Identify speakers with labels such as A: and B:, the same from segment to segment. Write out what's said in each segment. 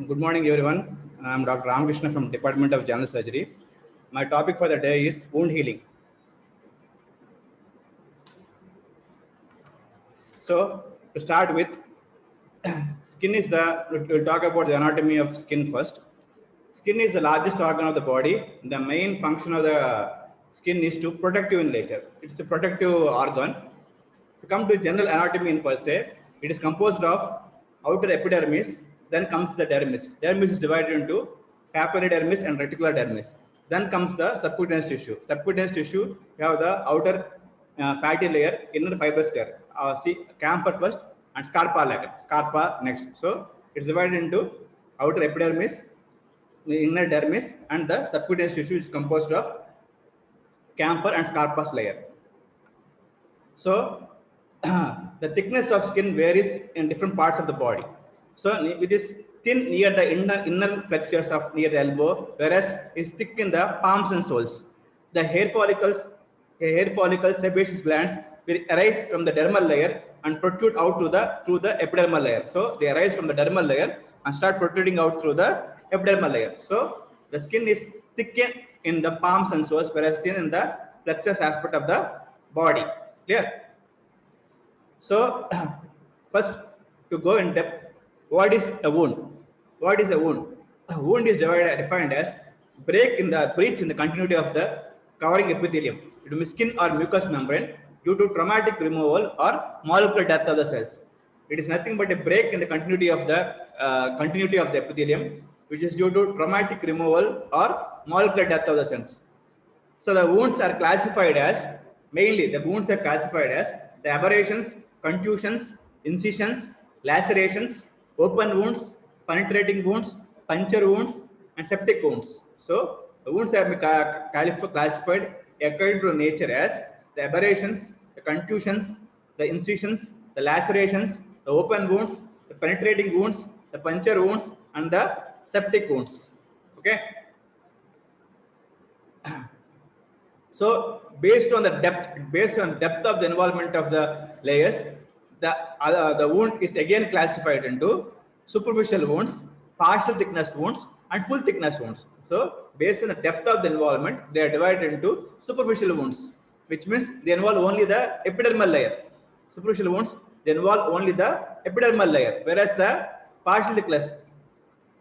A: Good morning, everyone. I'm Dr. Ramakrishna from Department of General Surgery. My topic for the day is wound healing. So, to start with, we'll talk about the anatomy of skin first. Skin is the largest organ of the body. The main function of the skin is to protective in nature. It's a protective organ. To come to general anatomy in per se, it is composed of outer epidermis, then comes the dermis. Dermis is divided into papillary dermis and reticular dermis. Then comes the subcutaneous tissue. Subcutaneous tissue, you have the outer fatty layer, inner fibrous layer. Camphor first and scarpa later. Scarpa next. So it's divided into outer epidermis, the inner dermis, and the subcutaneous tissue is composed of camphor and scarpa layer. So the thickness of skin varies in different parts of the body. So it is thin near the inner flexures of near the elbow, whereas it's thick in the palms and soles. The hair follicles, sebaceous glands will arise from the dermal layer and protrude out through the epidermal layer. So they arise from the dermal layer and start protruding out through the epidermal layer. So the skin is thick in the palms and soles, whereas thin in the flexus aspect of the body. Clear? So, first, to go in depth, what is a wound? What is a wound? A wound is defined as breach in the continuity of the covering epithelium. It will be skin or mucous membrane due to traumatic removal or molecular death of the cells. It is nothing but a break in the continuity of the epithelium, which is due to traumatic removal or molecular death of the cells. So the wounds are classified as the aberrations, contusions, incisions, lacerations, open wounds, penetrating wounds, puncture wounds, and septic wounds. So the wounds are classified according to nature as the aberrations, the contusions, the incisions, the lacerations, the open wounds, the penetrating wounds, the puncture wounds, and the septic wounds. Okay. So based on depth of the involvement of the layers, the wound is again classified into superficial wounds, partial thickness wounds, and full thickness wounds. So based on the depth of the involvement, they are divided into superficial wounds, which means they involve only the epidermal layer. Superficial wounds, they involve only the epidermal layer, whereas the partial thickness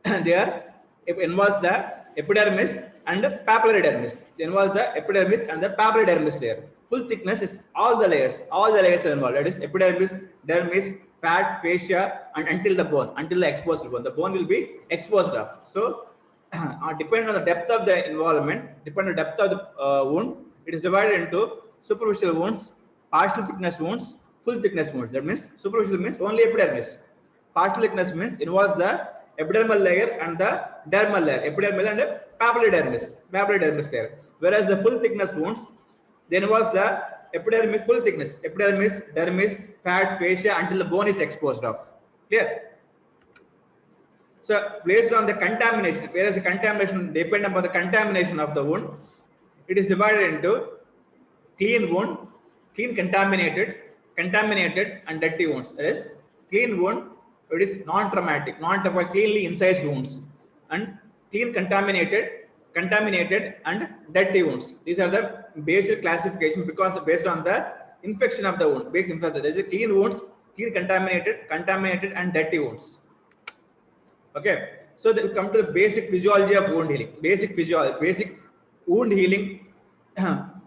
A: it involves the epidermis and papillary dermis. They involve the epidermis and the papillary dermis layer. Full thickness is all the layers are involved. That is epidermis, dermis, fat, fascia, and until the exposed bone. The bone will be exposed off. So, depending on the depth of the involvement, depending on the depth of the wound, it is divided into superficial wounds, partial thickness wounds, full thickness wounds. That means superficial means only epidermis. Partial thickness means involves the epidermal layer and the dermal layer, epidermal and papillary dermis layer. Whereas the full thickness wounds, then involves the epidermis, full thickness, epidermis, dermis, fat, fascia until the bone is exposed off. Clear? So based on the contamination, whereas the contamination depends upon the contamination of the wound, it is divided into clean wound, clean contaminated, and dirty wounds. That is, clean wound, it is non-traumatic, cleanly incised wounds, and clean contaminated, and dirty wounds. These are the basic classification because based on the infection of the wound. There is a clean wounds, clean contaminated, and dirty wounds. Okay, so then we come to the basic physiology of wound healing. Basic wound healing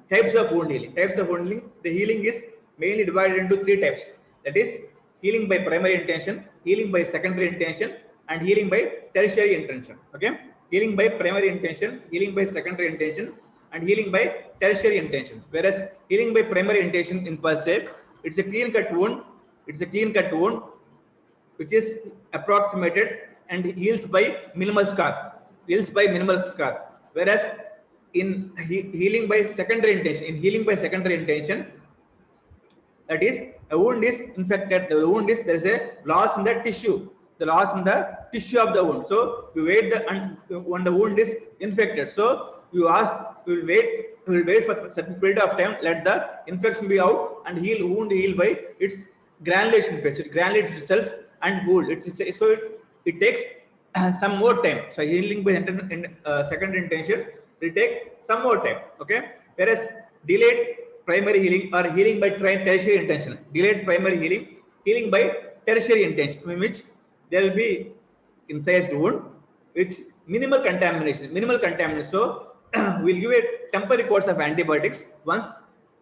A: types of wound healing. The healing is mainly divided into three types. That is, healing by primary intention, healing by secondary intention, and healing by tertiary intention. Okay, healing by primary intention, healing by secondary intention, and healing by tertiary intention. Whereas healing by primary intention in per se, it's a clean cut wound. Which is approximated and heals by minimal scar. Whereas in healing by secondary intention, that is, a wound is infected. There is a loss in the tissue. Of the wound. So you wait when the wound is infected. So you will wait for a certain period of time. Let the infection be out and wound heal by its granulation phase. It granulates itself and wound. It takes some more time. So healing by second intention will take some more time. Okay. Whereas delayed primary healing or healing by tertiary intention, delayed primary healing, healing by tertiary intention, in which there will be incised wound, which minimal contamination, So we'll give a temporary course of antibiotics. Once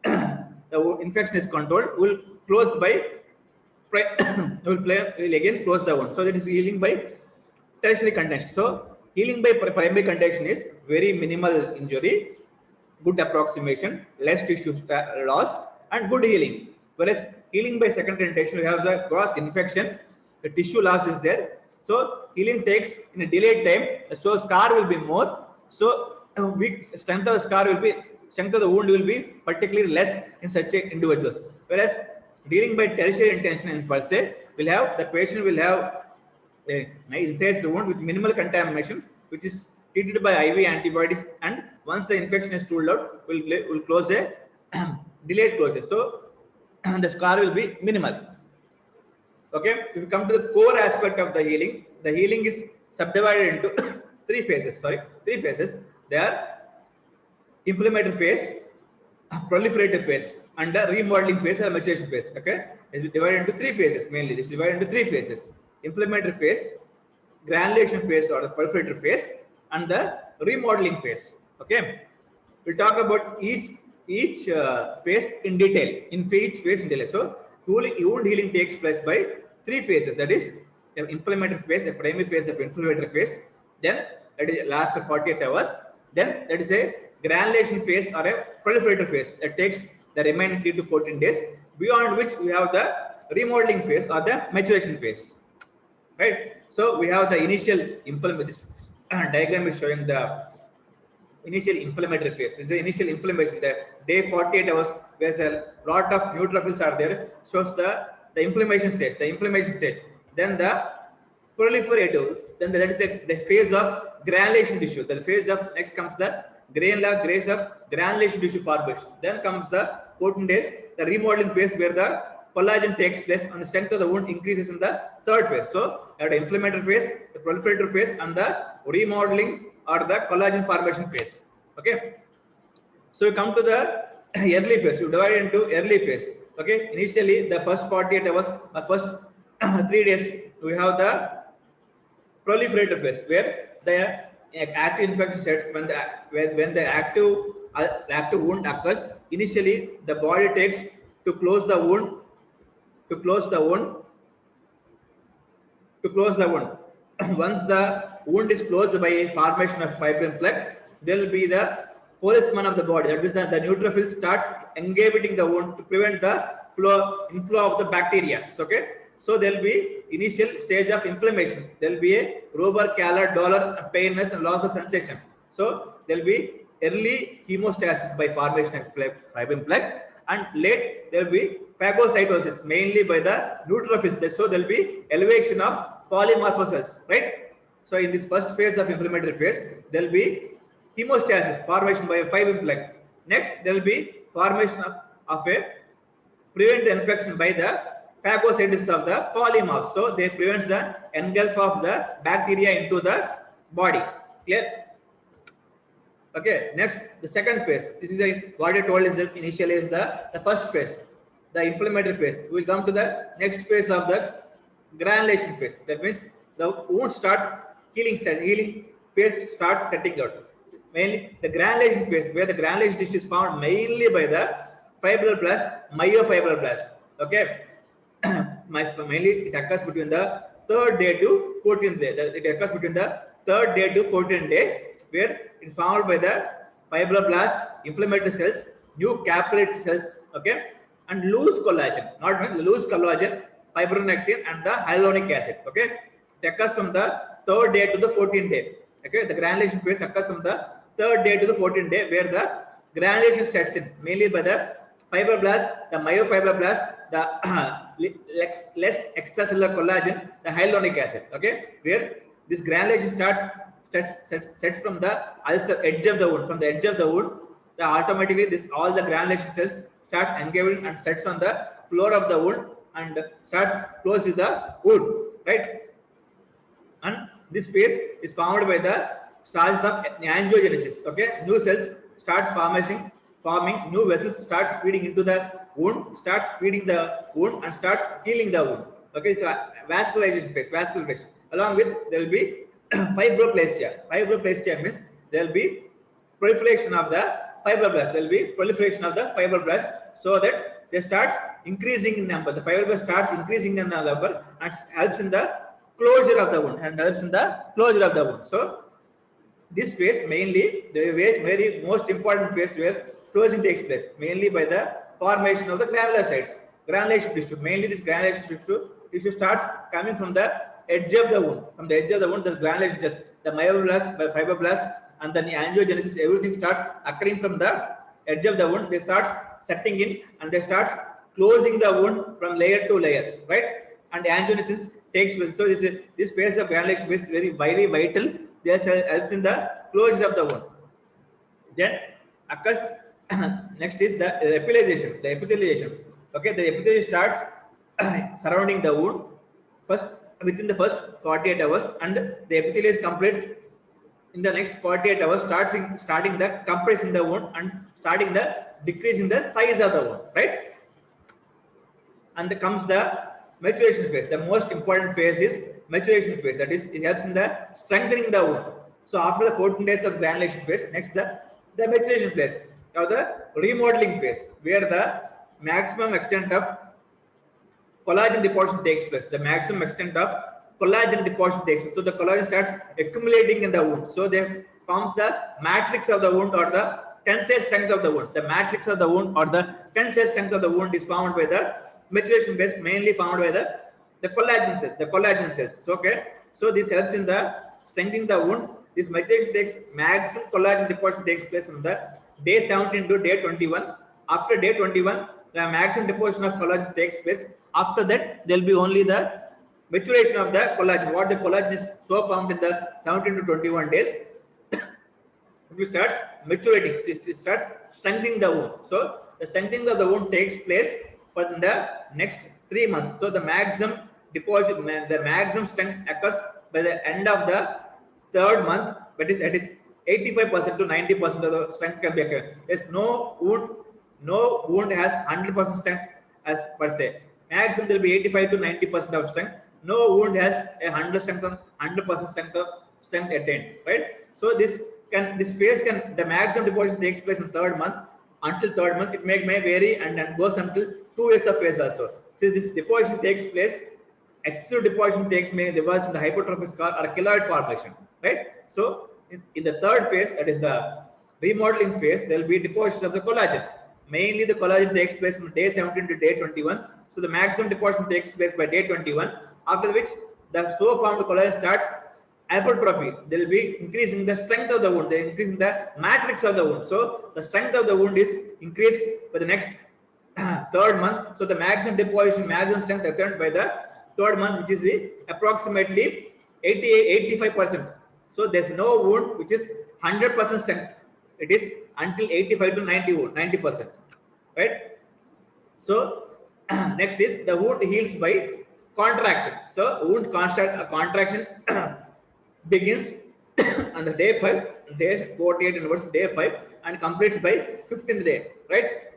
A: the infection is controlled, we'll close by will again close the wound. So that is healing by tertiary contaction. So healing by primary contaction is very minimal injury, good approximation, less tissue loss, and good healing. Whereas healing by secondary contaction, we have the gross infection, the tissue loss is there. So healing takes in a delayed time. So scar will be more. So weak strength of the scar will be, strength of the wound will be particularly less in such individuals. Whereas dealing by tertiary intention per se, will have the patient will have a incised wound with minimal contamination, which is treated by IV antibiotics, and once the infection is ruled out, will close a delayed closure. So the scar will be minimal. Okay, if you come to the core aspect of the healing is subdivided into three phases. They are inflammatory phase, proliferative phase, and the remodeling phase or maturation phase. Okay, it's divided into three phases mainly. This is divided into three phases: inflammatory phase, granulation phase or the proliferative phase, and the remodeling phase. Okay, we'll talk about each phase in detail. So wound healing takes place by three phases. That is, the inflammatory phase, the primary phase of inflammatory phase. Then that is lasts 48 hours. Then that is a granulation phase or a proliferative phase that takes the remaining 3 to 14 days. Beyond which we have the remodeling phase or the maturation phase. Right. So we have the initial inflammation. This diagram is showing the initial inflammatory phase. This is the initial inflammation. The day 48 hours, where a lot of neutrophils are there, shows the inflammation stage. Then the proliferative. Then that is the phase of granulation tissue. The phase of next comes the granular phase of granulation tissue formation. Then comes the 14 days, the remodeling phase, where the collagen takes place and the strength of the wound increases in the third phase. So at the inflammatory phase, the proliferative phase, and the remodeling or the collagen formation phase. Okay. So we come to the early phase. You divide into early phase. Okay. Initially, the first 48 hours, the first 3 days, we have the proliferative phase, where the active infection sets. When the active wound occurs, initially the body takes to close the wound. Once the wound is closed by a formation of fibrin plaque, there will be the policeman of the body. That means that the neutrophil starts engaging the wound to prevent the inflow of the bacteria. Okay. So there will be initial stage of inflammation. There will be a rubor, calor, dolor, painless, and loss of sensation. So there will be early hemostasis by formation of fibrin plaque, and late there will be phagocytosis, mainly by the neutrophils. So there will be elevation of polymorpho cells, right? So in this first phase of inflammatory phase, there will be hemostasis, formation by a fibrin plaque. Next, there will be formation of a prevent the infection by the phagocytosis of the polymorphs. So they prevent the engulf of the bacteria into the body. Clear? Okay. Next, the second phase. This is what I told is that initially is the first phase, the inflammatory phase. We will come to the next phase of the granulation phase. That means the wound starts healing phase starts setting out. Mainly the granulation phase, where the granulation tissue is found mainly by the fibroblast, myofibroblast. Okay. Mainly it occurs between the 3rd day to 14th day. It occurs between the 3rd day to 14th day, where it is formed by the fibroblast, inflammatory cells, new capillary cells, okay, and loose collagen, fibronectin, and the hyaluronic acid. Okay, it occurs from the 3rd day to the 14th day. Okay, the granulation phase occurs from the 3rd day to the 14th day, where the granulation sets in mainly by the fibroblast, the myofibroblast, the less extracellular collagen, the hyaluronic acid. Okay, where this granulation sets from the edge of the wound. From the edge of the wound, automatically all the granulation cells starts engaging and sets on the floor of the wound and starts closes the wound, right? And This phase is formed by the stages of angiogenesis. Okay, new cells starts forming new vessels, starts feeding into the wound, starts feeding the wound, and starts healing the wound. Okay, so vascularization phase, vascularization. Along with there will be fibroplasia. Fibroplasia means there will be proliferation of the fibroblasts. There will be proliferation of the fibroblasts, so that they starts increasing in number. The fibroblast starts increasing in the number and helps in the closure of the wound. So this phase mainly the very most important phase where closing takes place, mainly by the formation of the granulocytes, granulation tissue. Mainly this granulation tissue starts coming from the edge of the wound. From the edge of the wound, the granulation, just the myeloblasts, fibroblasts, and then the angiogenesis, everything starts occurring from the edge of the wound. They start setting in and they start closing the wound from layer to layer, right? And angiogenesis takes place. So this phase of granulation is very vital. This helps in the closure of the wound. Then occurs next is the epithelialization. The epithelialization. Okay, the epithelium starts surrounding the wound first within the first 48 hours, and the epithelium completes in the next 48 hours, starting the compressing the wound and starting the decreasing the size of the wound, right? And then comes the maturation phase. The most important phase is maturation phase. That is, it helps in the strengthening the wound. So after the 14 days of granulation phase, next the maturation phase or the remodeling phase, where the maximum extent of collagen deposition takes place. The maximum extent of collagen deposition takes place. So the collagen starts accumulating in the wound. So they forms the matrix of the wound or the tensile strength of the wound. The matrix of the wound or the tensile strength of the wound is formed by the maturation phase, mainly formed by the collagen cells. The collagen cells. Okay. So this helps in the strengthening the wound. This maturation takes maximum collagen deposition takes place from the day 17 to day 21. After day 21, the maximum deposition of collagen takes place. After that, there will be only the maturation of the collagen. What the collagen is so formed in the 17 to 21 days, it starts maturating. It starts strengthening the wound. So the strengthening of the wound takes place for the next 3 months. So the maximum deposit, the maximum strength occurs by the end of the 3rd month. That is 85% to 90% of the strength can be occurred. There's no wound has 100% strength as per se. Maximum there will be 85 to 90% of strength. No wound has a 100% strength attained, right? So this phase the maximum deposition takes place in 3rd month. Until 3rd month, it may vary and goes until 2 years of phase also. So this deposition takes place, excessive deposition results in the hypertrophic scar or keloid formation, right? So in the 3rd phase, that is the remodeling phase, there will be deposition of the collagen. Mainly the collagen takes place from day 17 to day 21. So the maximum deposition takes place by day 21, after which the so formed collagen starts hypertrophy. They will be increasing the strength of the wound, they are increasing the matrix of the wound. So the strength of the wound is increased by the next 3rd month. So the maximum deposition, maximum strength attained by the 3rd month, which is approximately 85%. So there's no wound which is 100% strength. It is until 85 to 90%, right? So next is the wound heals by contraction. So wound contraction begins on the day 5, day 48 onwards, day 5, and completes by 15th day, right?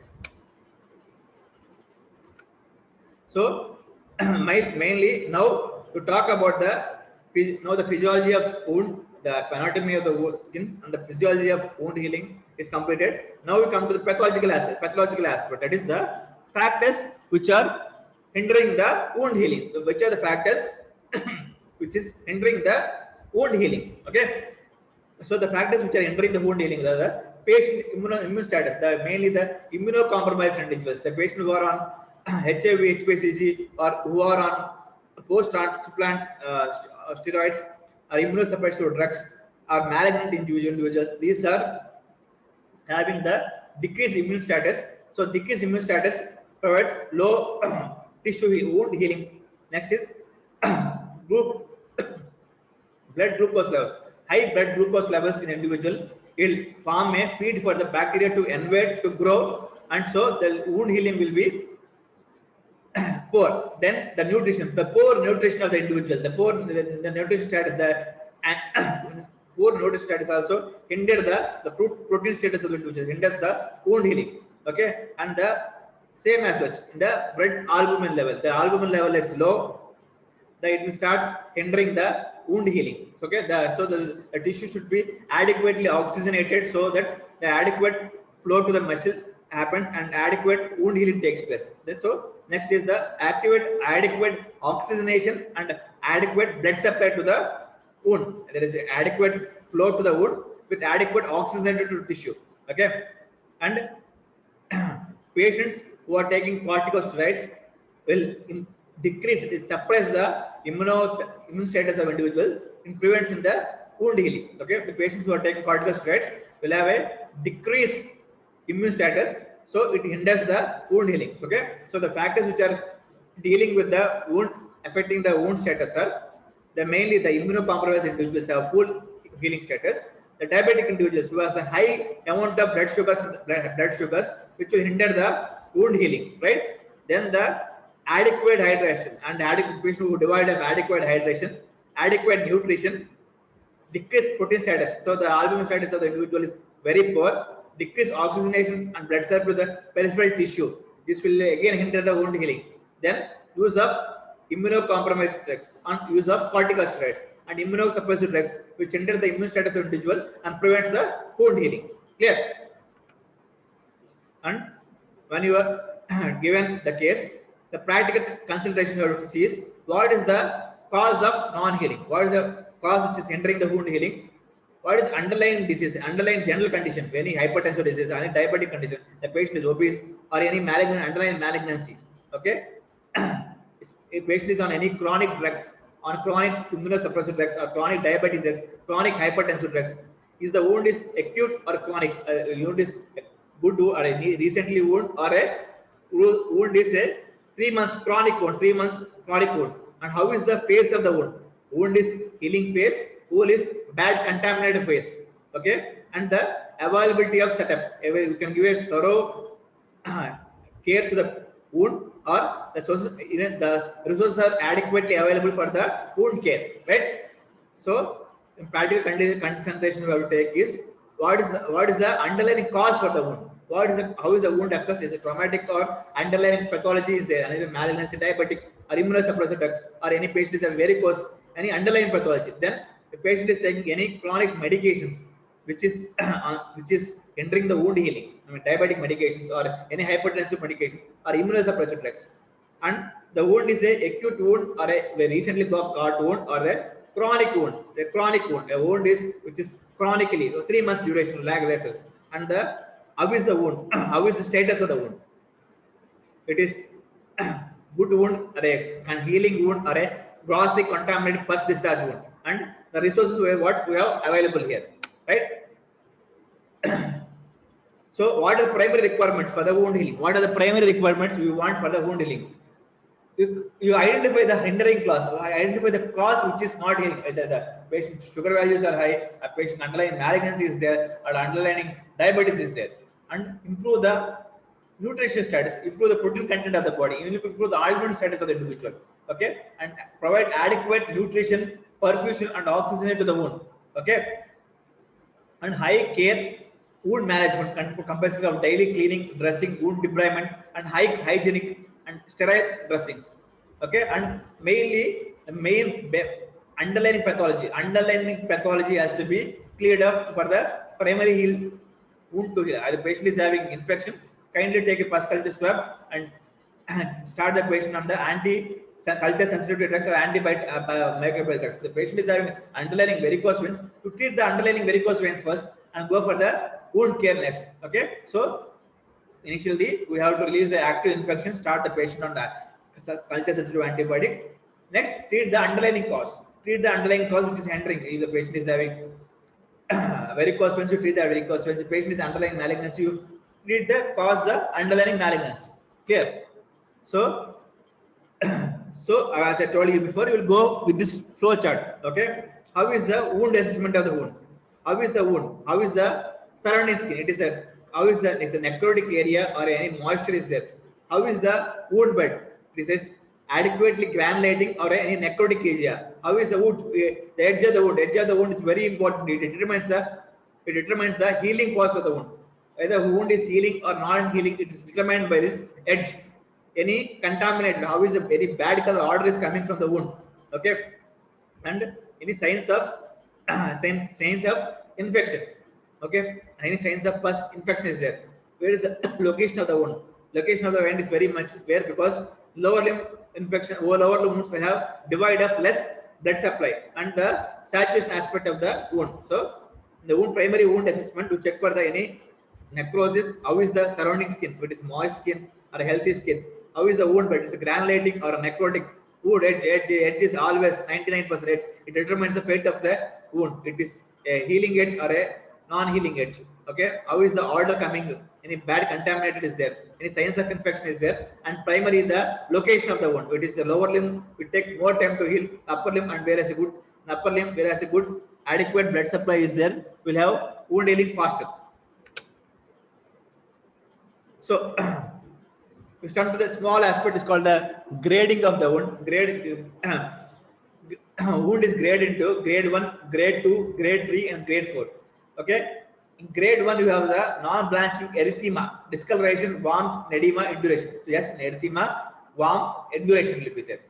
A: So mainly now to talk about the physiology of wound, the anatomy of the skins and the physiology of wound healing is completed. Now we come to the pathological aspect. That is the factors which are hindering the wound healing. Which are the factors which is hindering the wound healing? Okay. So the factors which are hindering the wound healing are the patient immune status, mainly the immunocompromised individuals, the patient who are on HIV, HPCC, or who are on post-transplant steroids or immunosuppressive drugs, or malignant individuals. These are having the decreased immune status. So decreased immune status provides low tissue wound healing. Next is blood glucose levels. High blood glucose levels in individual will form a feed for the bacteria to invade, to grow, and so the wound healing will be poor. Then the nutrition, the poor nutrition of the individual, the nutrition status, And poor nutrition status also hinder the protein status of the individual, hinders the wound healing. Okay, and the same as such, the blood albumin level. The albumin level is low, that it will start hindering the wound healing. So, okay, the tissue should be adequately oxygenated so that the adequate flow to the muscle happens and adequate wound healing takes place. So next is the adequate oxygenation and adequate blood supply to the wound. There is adequate flow to the wound with adequate oxygen to the tissue. Okay, and patients who are taking corticosteroids will decrease, it suppress the immune status of individual, and prevents in the wound healing. Okay, the patients who are taking corticosteroids will have a decreased immune status, so it hinders the wound healing. Okay, so the factors which are dealing with the wound, affecting the wound status are mainly the immunocompromised individuals have poor healing status, the diabetic individuals who has a high amount of blood sugars which will hinder the wound healing, right? Then the adequate hydration and adequate patient who divide of adequate hydration, adequate nutrition, decreased protein status. So the albumin status of the individual is very poor, decreased oxygenation and blood supply to the peripheral tissue. This will again hinder the wound healing. Then use of immunocompromised drugs and use of corticosteroids and immunosuppressive drugs which hinder the immune status of the individual and prevents the wound healing. Clear? And when you are given the case, the practical consideration you have to see is what is the cause of non-healing, what is the cause which is hindering the wound healing, what is underlying disease, underlying general condition, any hypertensive disease, any diabetic condition, the patient is obese, or any underlying malignancy. Okay, if a patient is on any chronic drugs, on chronic immunosuppressive drugs, or chronic diabetic drugs, chronic hypertensive drugs, is the wound is acute or chronic? Wound is good or a recently wound, or a wound is a 3 months chronic wound, 3 months chronic wound. And how is the phase of the wound? Wound is healing phase, wound is bad contaminated phase. Okay, and the availability of setup. You can give a thorough care to the wound, or the resources are adequately available for the wound care, right? So, in practical concentration we have to take is what is the underlying cause for the wound? How is the wound occurs? Is it traumatic or underlying pathology is there? Either malignancy, diabetic, or immunosuppressive drugs, or any patient is a varicose, any underlying pathology. Then the patient is taking any chronic medications which is hindering the wound healing. I mean, diabetic medications or any hypertensive medications or immunosuppressive drugs. And the wound is a acute wound or a recently got wound or a chronic wound. A chronic wound, a wound is which is chronically 3 months duration lag refill. And how is the wound? How is the status of the wound? It is good wound or a healing wound or a grossly contaminated pus discharge wound. And the resources what we have available here, right? So what are the primary requirements for the wound healing? What are the primary requirements we want for the wound healing? You identify the hindering cause, identify the cause which is not healing. The patient sugar values are high, a patient underlying malignancy is there, or underlying diabetes is there, and improve the nutrition status, improve the protein content of the body, improve the albumin status of the individual. Okay, and provide adequate nutrition, perfusion, and oxygen to the wound. Okay, and high care wound management comprising of daily cleaning, dressing, wound debridement, and high hygienic and sterile dressings. Okay, and mainly the main underlying pathology has to be cleared up for the primary heal wound to heal. Either the patient is having infection, kindly take a pus culture swab and start the patient on the anti-culture sensitivity drugs or microbial drugs. The patient is having underlying varicose veins, to treat the underlying varicose veins first and go for the wound care next. Okay, so initially we have to release the active infection, start the patient on the culture sensitive antibiotic. Next, treat the underlying cause. Treat the underlying cause which is hindering. If the patient is having varicose veins, you treat the varicose veins. If the patient is underlying malignancy, you treat the cause, the underlying malignancy. Clear? So, as I told you before, you will go with this flow chart. Okay, how is the wound assessment of the wound? How is the wound? How is the surrounding skin? It's a necrotic area or any moisture is there? How is the wound bed? This is adequately granulating or any necrotic area. How is the wound? The edge of the wound. Edge of the wound is very important. It determines the healing course of the wound. Whether the wound is healing or non-healing, it is determined by this edge. Any contaminated, how is a very bad color order is coming from the wound. Okay, and any signs of signs of infection. Okay, any signs of pus infection is there. Where is the location of the wound? Location of the wound is very much where, because lower limb infection or lower limb wounds may have divide of less blood supply and the saturation aspect of the wound. So the wound primary wound assessment to check for the any necrosis. How is the surrounding skin? If it is moist skin or a healthy skin, how is the wound? But it's a granulating or a necrotic wound. Edge is always 99% edge. It determines the fate of the wound. It is a healing edge or a non-healing edge. Okay, how is the order coming? Any bad contaminated is there? Any signs of infection is there? And primary the location of the wound. It is the lower limb. It takes more time to heal. Upper limb, and whereas a good upper limb, whereas a good adequate blood supply is there, will have wound healing faster. So we start to the small aspect is called the grading of the wound. Wound is graded into grade 1, grade 2, grade 3, and grade 4. Okay. In grade 1, you have the non-blanching erythema, discoloration, warmth, edema, induration. So yes, erythema, warmth, induration will be there.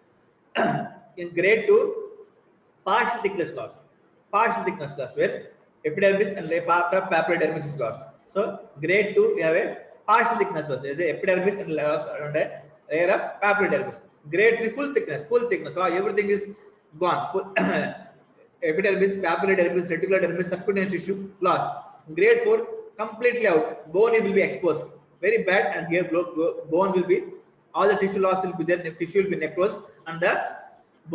A: In grade 2, partial thickness loss. Partial thickness loss where epidermis and part of papillodermis is lost. So grade 2 we have a partial thickness loss. There is a epidermis and loss around a layer of papillodermis. Grade 3 full thickness. So everything is gone. Full epidermis, papillodermis, reticular dermis, subcutaneous tissue loss. Grade 4 completely out. Bone will be exposed. Very bad, and here bone will be, all the tissue loss will be there. The tissue will be necrosed, and the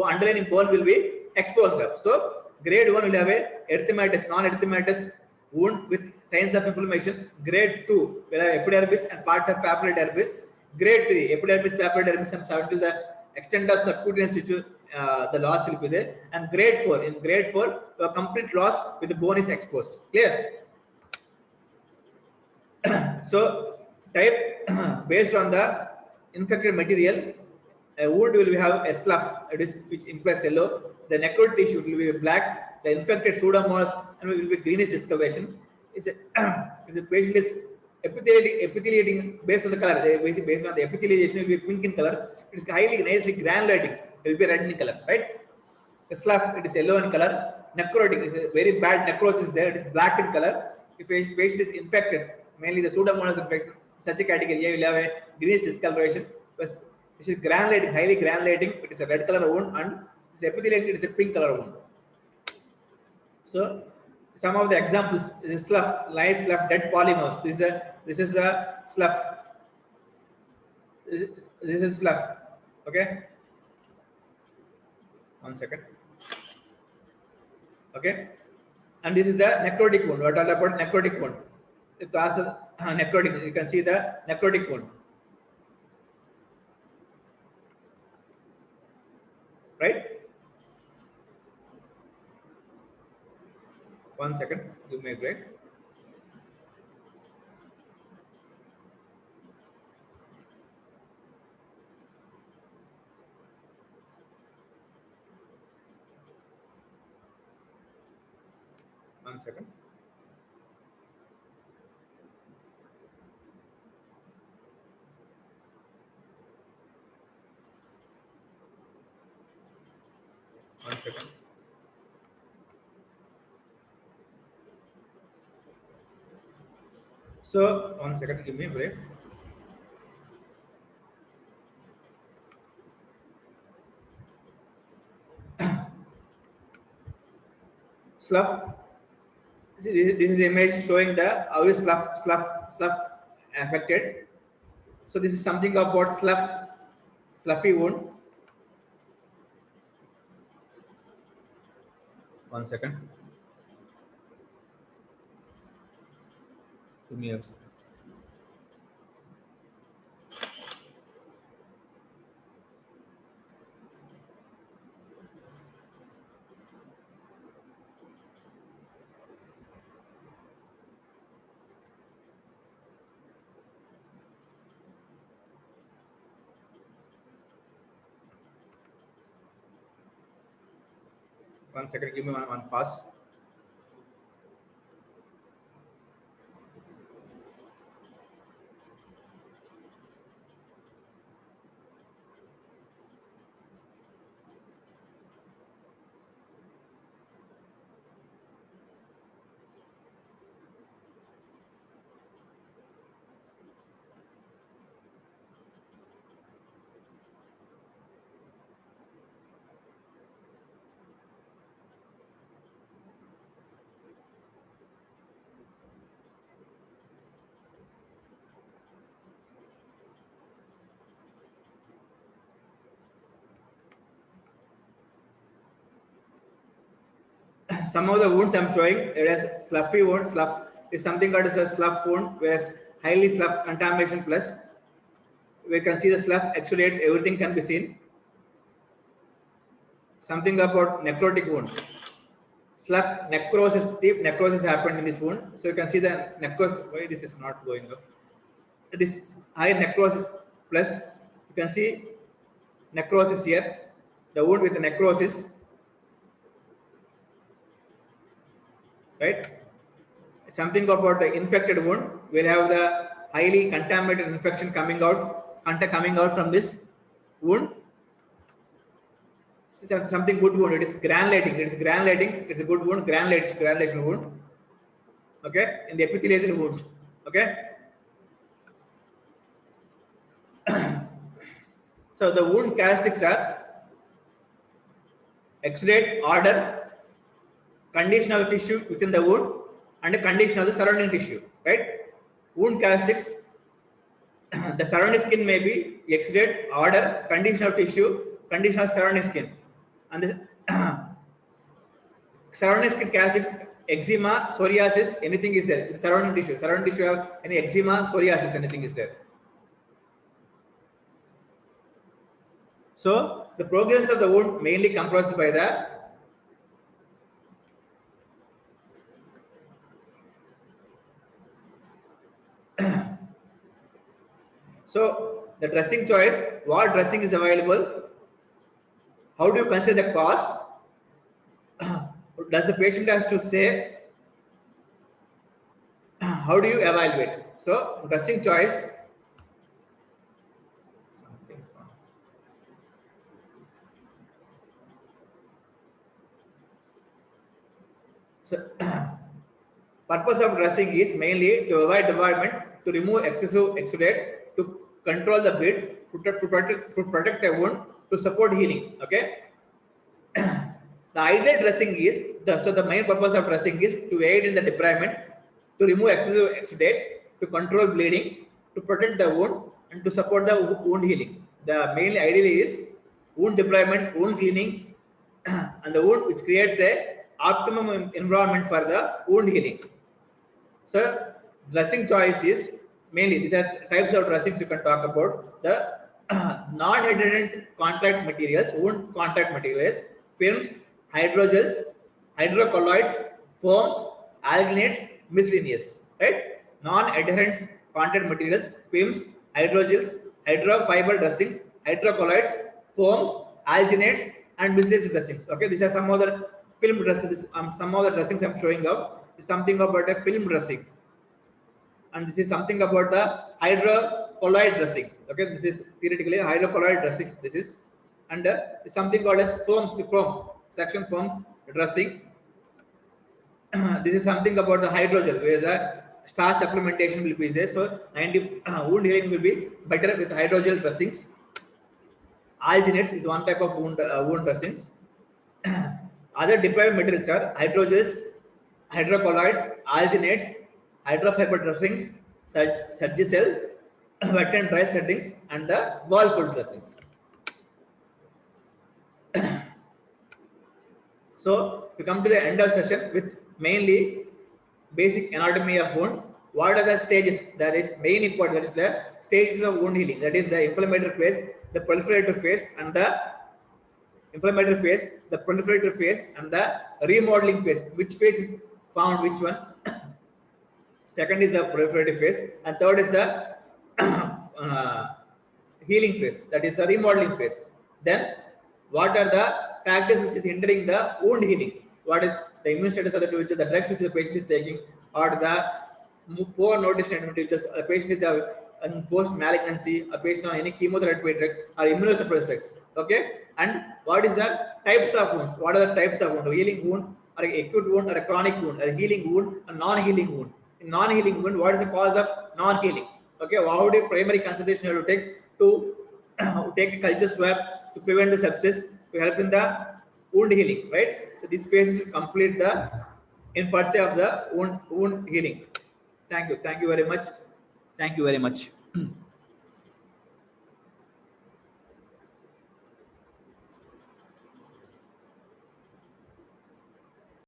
A: underlying bone will be exposed up. So grade 1 will have a erythematous, non-erythematous wound with signs of inflammation. Grade 2 will have epidermis and part of papillodermis. Grade 3 epidermis, papillodermis, and to the extent of subcutaneous tissue, the loss will be there. And grade 4, in grade 4, a complete loss with the bone is exposed. Clear? So type based on the infected material, a wound will have a slough, it is which implies yellow. The necrotic tissue will be black. The infected pseudomonas and will be greenish discoloration. If the patient is epitheliating based on the color, based on the epithelialization, will be pink in color. It is highly nicely granulating. It will be red in color, right? The slough, it is yellow in color. Necrotic, it is a very bad necrosis there. It is black in color. If a patient is infected, mainly the pseudomonas infection, such a category, you will have a greenish discoloration. This is granulating, highly granulating. It is a red color wound, and this epithelial, it is a pink color wound. So some of the examples: this is slough, lice slough, dead polymorphs. This is a slough. This is slough. Okay. 1 second. Okay. And this is the necrotic wound. What are about necrotic wound? The class of necrotic. You can see the necrotic wound. Right? 1 second. Give me a break. One second. One second. So 1 second. Give me a break. Slough. This is image showing the how is slough affected. So this is something about sloughy wound. 1 second. Give me a second. 1 second, give me one pause. Some of the wounds I'm showing, it is sloughy wound. Slough is something called as a slough wound, whereas highly slough contamination plus. We can see the slough exudate, everything can be seen. Something about necrotic wound. Slough necrosis, deep necrosis happened in this wound. So you can see the necrosis. Why this is not going up? This high necrosis plus, you can see necrosis here. The wound with the necrosis, right? Something about the infected wound. We'll have the highly contaminated infection coming out from this wound. Something good wound. It is granulating. It's a good wound. Granulation wound. Okay, in the epithelial wound. Okay. So the wound characteristics are exudate, order, condition of the tissue within the wound, and the condition of the surrounding tissue. Right. Wound characteristics. The surrounding skin may be exudate, order, condition of tissue, condition of surrounding skin, and the surrounding skin characteristics: eczema, psoriasis, anything is there. Surrounding tissue have any eczema, psoriasis, anything is there. So the progress of the wound mainly comprised by the so the dressing choice, what dressing is available, how do you consider the cost, does the patient has to say, how do you evaluate? So dressing choice, so purpose of dressing is mainly to avoid development, to remove excessive exudate, to control the bleed, to protect a wound, to support healing. Okay. The ideal dressing is the main purpose of dressing is to aid in the debridement, to remove excessive exudate, to control bleeding, to protect the wound, and to support the wound healing. The main ideal is wound debridement, wound cleaning, and the wound, which creates a optimum environment for the wound healing. So dressing choice is mainly, these are types of dressings you can talk about. The non-adherent contact materials, wound contact materials, films, hydrogels, hydrocolloids, foams, alginates, miscellaneous. Right? Non-adherent contact materials, films, hydrogels, hydrofiber dressings, hydrocolloids, foams, alginates, and miscellaneous dressings. Okay, these are some other film dressings. Some other dressings I'm showing up. Something about a film dressing, and this is something about the hydrocolloid dressing. Okay, this is theoretically a hydrocolloid dressing. This is, and something called as foam section foam dressing. This is something about the hydrogel, where the star supplementation will be there. So 90 wound healing will be better with hydrogel dressings. Alginates is one type of wound dressings. Other deployed materials are hydrogels, hydrocolloids, alginates, hydrofiber dressings, surgicel, wet and dry settings, and the wall fold dressings. So we come to the end of session with mainly basic anatomy of wound. What are the stages? That is main important. That is the stages of wound healing. That is the inflammatory phase, the proliferative phase, and the inflammatory phase, the proliferative phase, and the remodeling phase. Which phase is found? Which one? Second is the proliferative phase, and third is the healing phase. That is the remodeling phase. Then, what are the factors which is hindering the wound healing. What is the immune status of the individual, the drugs which the patient is taking, or the poor nutrition which the patient is post malignancy, a patient on any chemotherapy drugs or immunosuppressive drugs. Okay, and what is the types of wounds? What are the types of wound? Healing wound, or acute wound, or a chronic wound, a healing wound, a non-healing wound. In non-healing wound, what is the cause of non-healing? Okay, how do primary consultation you have to take to take a culture swab to prevent the sepsis, to help in the wound healing, right? So these phases will complete the in per se of the wound healing. Thank you very much. Thank you very much.